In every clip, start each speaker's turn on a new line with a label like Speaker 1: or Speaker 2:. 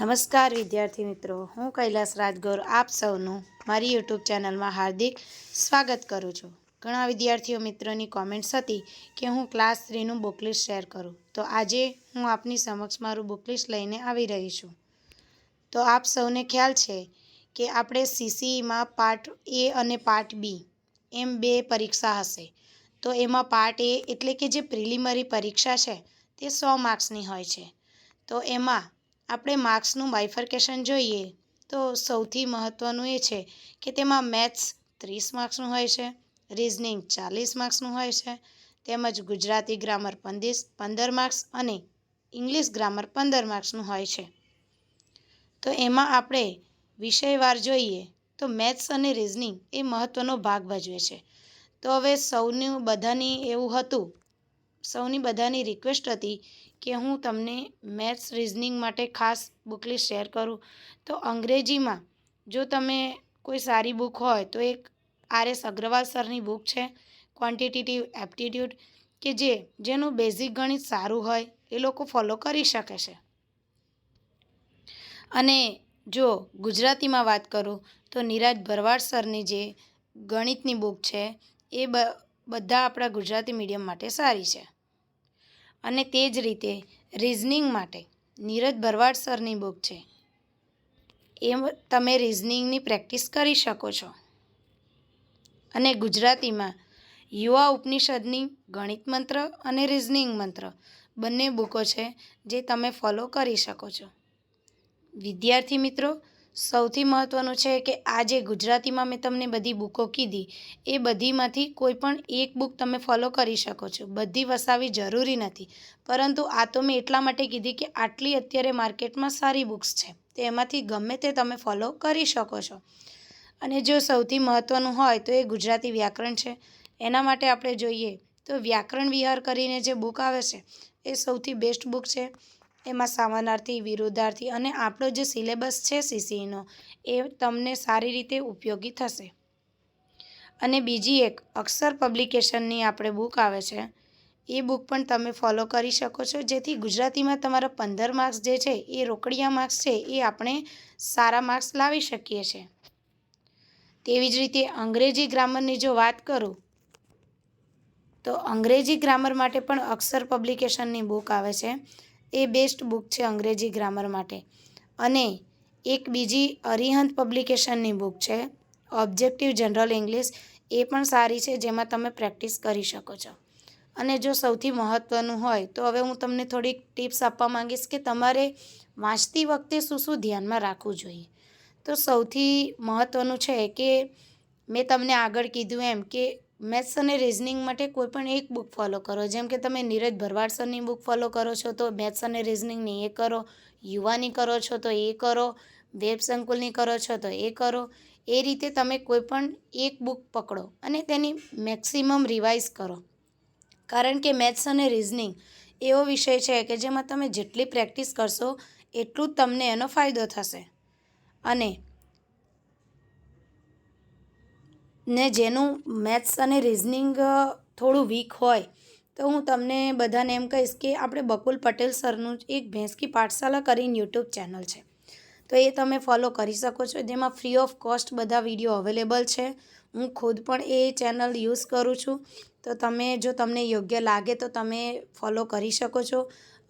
Speaker 1: નમસ્કાર વિદ્યાર્થી મિત્રો, હું કૈલાસ રાજગોર આપ સૌનું મારી યુટ્યુબ ચેનલમાં હાર્દિક સ્વાગત કરું છું. ઘણા વિદ્યાર્થીઓ મિત્રોની કોમેન્ટ્સ હતી કે હું ક્લાસ 3નું બુક લિસ્ટ શેર કરું, તો આજે હું આપની સમક્ષ મારું બુક લિસ્ટ લઈને આવી રહી છું. તો આપ સૌને ખ્યાલ છે કે આપણે CCEમાં પાર્ટ A અને પાર્ટ B એમ 2 પરીક્ષા હશે. તો એમાં પાર્ટ A એટલે કે જે પ્રિલિમરી પરીક્ષા છે તે 100 માર્ક્સની હોય છે. તો એમાં આપણે માર્ક્સનું બાયફર્કેશન જોઈએ તો સૌથી મહત્ત્વનું એ છે કે તેમાં મેથ્સ 30 માર્ક્સનું હોય છે, રિઝનિંગ 40 માર્ક્સનું હોય છે, તેમજ ગુજરાતી ગ્રામર 15 માર્ક્સ અને ઇંગ્લિશ ગ્રામર 15 માર્ક્સનું હોય છે. તો એમાં આપણે વિષયવાર જોઈએ તો મેથ્સ અને રિઝનિંગ એ મહત્ત્વનો ભાગ ભજવે છે. તો હવે સૌની બધાની રિક્વેસ્ટ હતી કે હું તમને મેથ્સ રિઝનિંગ માટે ખાસ બુક લિસ્ટ શેર કરું. તો અંગ્રેજીમાં જો તમે કોઈ સારી બુક હોય તો એક RS અગ્રવાલ સરની બુક છે ક્વોન્ટિટેટિવ એપ્ટિટ્યૂડ, કે જેનું બેઝિક ગણિત સારું હોય એ લોકો ફોલો કરી શકે છે. અને જો ગુજરાતીમાં વાત કરું તો નિરાજ ભરવાડ સરની જે ગણિતની બુક છે એ બધા આપણા ગુજરાતી મીડિયમ માટે સારી છે. અને તે જ રીતે રિઝનિંગ માટે નીરજ ભરવાડ સરની બુક છે, એ તમે રિઝનિંગની પ્રેક્ટિસ કરી શકો છો. અને ગુજરાતીમાં યુવા ઉપનિષદની ગણિત મંત્ર અને રિઝનિંગ મંત્ર બંને બુકો છે જે તમે ફોલો કરી શકો છો. વિદ્યાર્થી મિત્રો, સૌથી મહત્ત્વનું છે કે આ જે ગુજરાતીમાં મેં તમને બધી બુકો કીધી એ બધીમાંથી કોઈ પણ એક બુક તમે ફોલો કરી શકો છો. બધી વસાવી જરૂરી નથી, પરંતુ આ તો મેં એટલા માટે કીધી કે આટલી અત્યારે માર્કેટમાં સારી બુક્સ છે, તો એમાંથી ગમે તે તમે ફોલો કરી શકો છો. અને જો સૌથી મહત્ત્વનું હોય તો એ ગુજરાતી વ્યાકરણ છે. એના માટે આપણે જોઈએ તો વ્યાકરણ વિહાર કરીને જે બુક આવે છે એ સૌથી બેસ્ટ બુક છે. એમાં સમાનાર્થી, વિરુદ્ધાર્થી અને આપણો જે સિલેબસ છે CCEનો એ તમને સારી રીતે ઉપયોગી થશે. અને બીજી એક અક્ષર પબ્લિકેશનની આપણે બુક આવે છે, એ બુક પણ તમે ફોલો કરી શકો છો, જેથી ગુજરાતીમાં તમારા 15 માર્ક્સ જે છે એ રોકડિયા માર્ક્સ છે એ આપણે સારા માર્ક્સ લાવી શકીએ છીએ. તેવી જ રીતે અંગ્રેજી ગ્રામરની જો વાત કરું તો અંગ્રેજી ગ્રામર માટે પણ અક્ષર પબ્લિકેશનની બુક આવે છે. એ બેસ્ટ બુક છે અંગ્રેજી ગ્રામર માટે. અને એક બીજી અરિહંત પબ્લિકેશનની બુક છે ઓબ્જેક્ટિવ જનરલ ઇંગ્લિશ, એ પણ સારી છે જેમાં તમે પ્રેક્ટિસ કરી શકો છો. અને જો સૌથી મહત્ત્વનું હોય તો હવે હું તમને થોડીક ટિપ્સ આપવા માંગીશ કે તમારે વાંચતી વખતે શું ધ્યાનમાં રાખવું જોઈએ. તો સૌથી મહત્ત્વનું છે કે મેં તમને આગળ કીધું એમ કે મેથ્સ અને રિઝનિંગ માટે કોઈ પણ એક બુક ફોલો કરો. જેમ કે તમે નીરજ ભરવાડ સરની બુક ફોલો કરો છો તો મેથ્સ અને રિઝનિંગની એ કરો, યુવાની કરો છો તો એ કરો, વેબ સંકુલની કરો છો તો એ કરો. એ રીતે તમે કોઈ પણ એક બુક પકડો અને તેની મેક્સિમમ રિવાઇઝ કરો. કારણ કે મેથ્સ અને રિઝનિંગ એવો વિષય છે કે જેમાં તમે જેટલી પ્રેક્ટિસ કરશો એટલું જ તમને એનો ફાયદો થશે. અને જેનું મેથ્સ અને રિઝનિંગ થોડું વીક હોય તો હું તમને બધાને એમ કહીશ કે આપણે બકુલ પટેલ સરનું એક ભેંસ કી પાઠશાલા કરીને યુટ્યુબ ચેનલ છે, તો એ તમે ફોલો કરી શકો છો, જેમાં ફ્રી ઓફ કોસ્ટ બધા વિડીયો અવેલેબલ છે. હું ખુદ પણ એ ચેનલ યુઝ કરું છું, તો જો તમને યોગ્ય લાગે તો તમે ફોલો કરી શકો છો.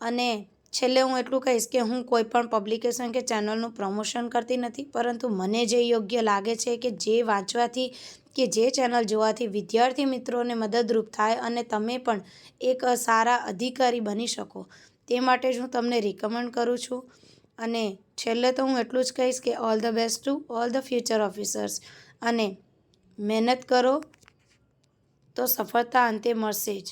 Speaker 1: અને છેલ્લે હું એટલું કહીશ કે હું કોઈ પણ પબ્લિકેશન કે ચેનલનું પ્રમોશન કરતી નથી, પરંતુ મને જે યોગ્ય લાગે છે કે જે વાંચવાથી કે જે ચેનલ જોવાથી વિદ્યાર્થી મિત્રોને મદદરૂપ થાય અને તમે પણ એક સારા અધિકારી બની શકો, તે માટે જ હું તમને રિકમેન્ડ કરું છું. અને છેલ્લે તો હું એટલું જ કહીશ કે all the best to all the future officers. અને મહેનત કરો તો સફળતા અંતે મળશે જ.